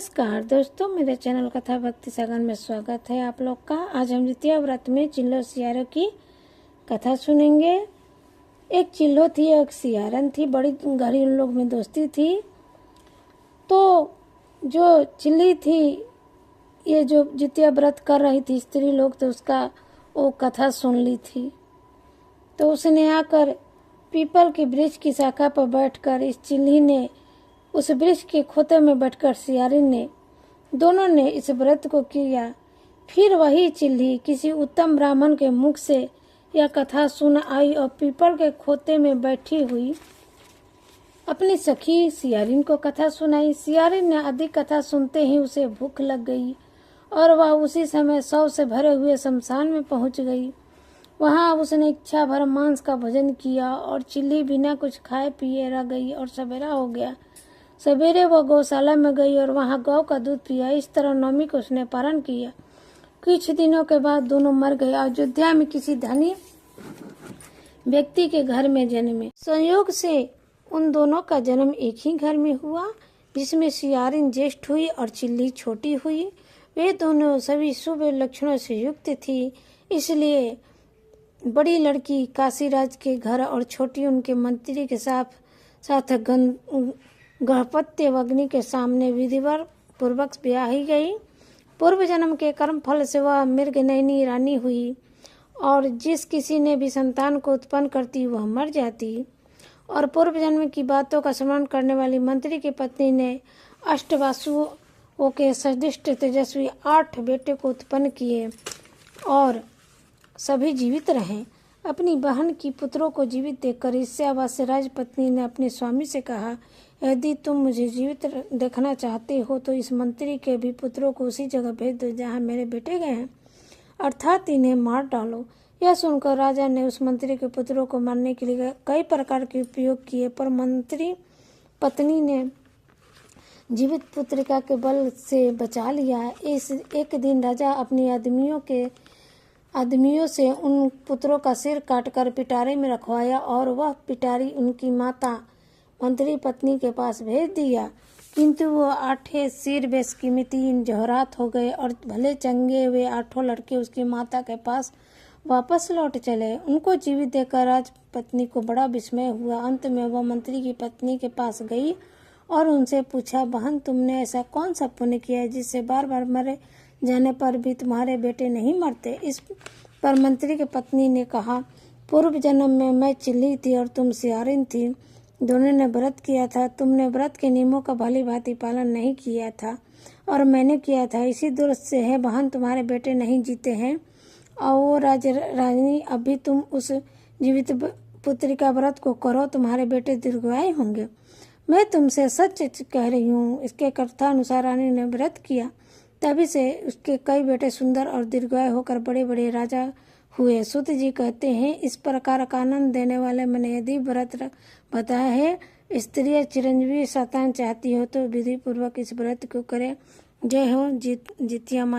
नमस्कार दोस्तों, मेरे चैनल कथा भक्ति सागर में स्वागत है आप लोग का। आज हम द्वितीय व्रत में चिल्लो सियारों की कथा सुनेंगे। एक चिल्लो थी, एक सियारन थी, बड़ी गहरी उन लोग में दोस्ती थी। तो जो चिल्ली थी, ये जो द्वितीय व्रत कर रही थी स्त्री लोग, तो उसका वो कथा सुन ली थी। तो उसने आकर पीपल के वृक्ष की शाखा पर बैठकर इस चिल्ली ने उस वृक्ष के खोते में बैठकर सियारिन ने दोनों ने इस व्रत को किया। फिर वही चिल्ली किसी उत्तम ब्राह्मण के मुख से यह कथा सुन आई और पीपल के खोते में बैठी हुई अपनी सखी सियारिन को कथा सुनाई। सियारिन ने अधिक कथा सुनते ही उसे भूख लग गई और वह उसी समय शव से भरे हुए शमशान में पहुंच गई। वहां उसने इच्छा भर मांस का भोजन किया और चिल्ली बिना कुछ खाए पिए रह गई और सवेरा हो गया। सवेरे वह गौशाला में गई और वहां गौ का दूध पिया। इस तरह नवमी को उसने पारण किया। कुछ दिनों के बाद दोनों मर गए। अयोध्या में किसी धनी व्यक्ति के घर में जन्मे। संयोग से उन दोनों का जन्म एक ही घर में हुआ, जिसमें सियारिन ज्येष्ठ हुई और चिल्ली छोटी हुई। वे दोनों सभी शुभ लक्षणों से युक्त थी, इसलिए बड़ी लड़की काशीराज के घर और छोटी उनके मंत्री के साथ गणपत्य अग्नि के सामने विधिवत पूर्वक ब्याही गई। पूर्व जन्म के कर्म फल से वह मृगनयनी रानी हुई और जिस किसी ने भी संतान को उत्पन्न करती वह मर जाती। और पूर्व जन्म की बातों का स्मरण करने वाली मंत्री की पत्नी ने अष्टवासुओं के सदृष्ट तेजस्वी 8 बेटे को उत्पन्न किए और सभी जीवित रहे। अपनी बहन की पुत्रों को जीवित देखकर ईर्ष्यावास राजपत्नी ने अपने स्वामी से कहा, यदि तुम मुझे जीवित देखना चाहते हो तो इस मंत्री के भी पुत्रों को उसी जगह भेज दो जहाँ मेरे बेटे गए हैं, अर्थात इन्हें मार डालो। यह सुनकर राजा ने उस मंत्री के पुत्रों को मारने के लिए कई प्रकार के उपयोग किए, पर मंत्री पत्नी ने जीवित पुत्रिका के बल से बचा लिया। एक दिन राजा अपनी आदमियों से उन पुत्रों का सिर काटकर पिटारे में रखवाया और वह पिटारी उनकी माता मंत्री पत्नी के पास भेज दिया। किंतु वो 8 सिर बेशकीमती जौहरात हो गए और भले चंगे वे 8 लड़के उसकी माता के पास वापस लौट चले। उनको जीवित देखकर राजपत्नी को बड़ा विस्मय हुआ। अंत में वह मंत्री की पत्नी के पास गई और उनसे पूछा, बहन, तुमने ऐसा कौन सा पुण्य किया है जिससे बार बार मरे जाने पर भी तुम्हारे बेटे नहीं मरते? इस पर मंत्री की पत्नी ने कहा, पूर्व जन्म में मैं चिल्ली थी और तुम सियारिन थी। दोनों ने व्रत किया था। तुमने व्रत के नियमों का भली भांति पालन नहीं किया था और मैंने किया था। इसी दोष से है बहन तुम्हारे बेटे नहीं जीते हैं। और वो रानी, अभी तुम उस जीवित पुत्री का व्रत को करो, तुम्हारे बेटे दीर्घायु होंगे। मैं तुमसे सच कह रही हूँ। इसके कथानुसार रानी ने व्रत किया, तभी से उसके कई बेटे सुंदर और दीर्घायु होकर बड़े बड़े राजा हुए। सूत जी कहते हैं, इस प्रकार का आनंद देने वाले मैंने यदि व्रत बताया है। स्त्रियां चिरंजीवी संतान चाहती हो तो विधि पूर्वक इस व्रत को करें। जय हो जितिया माई।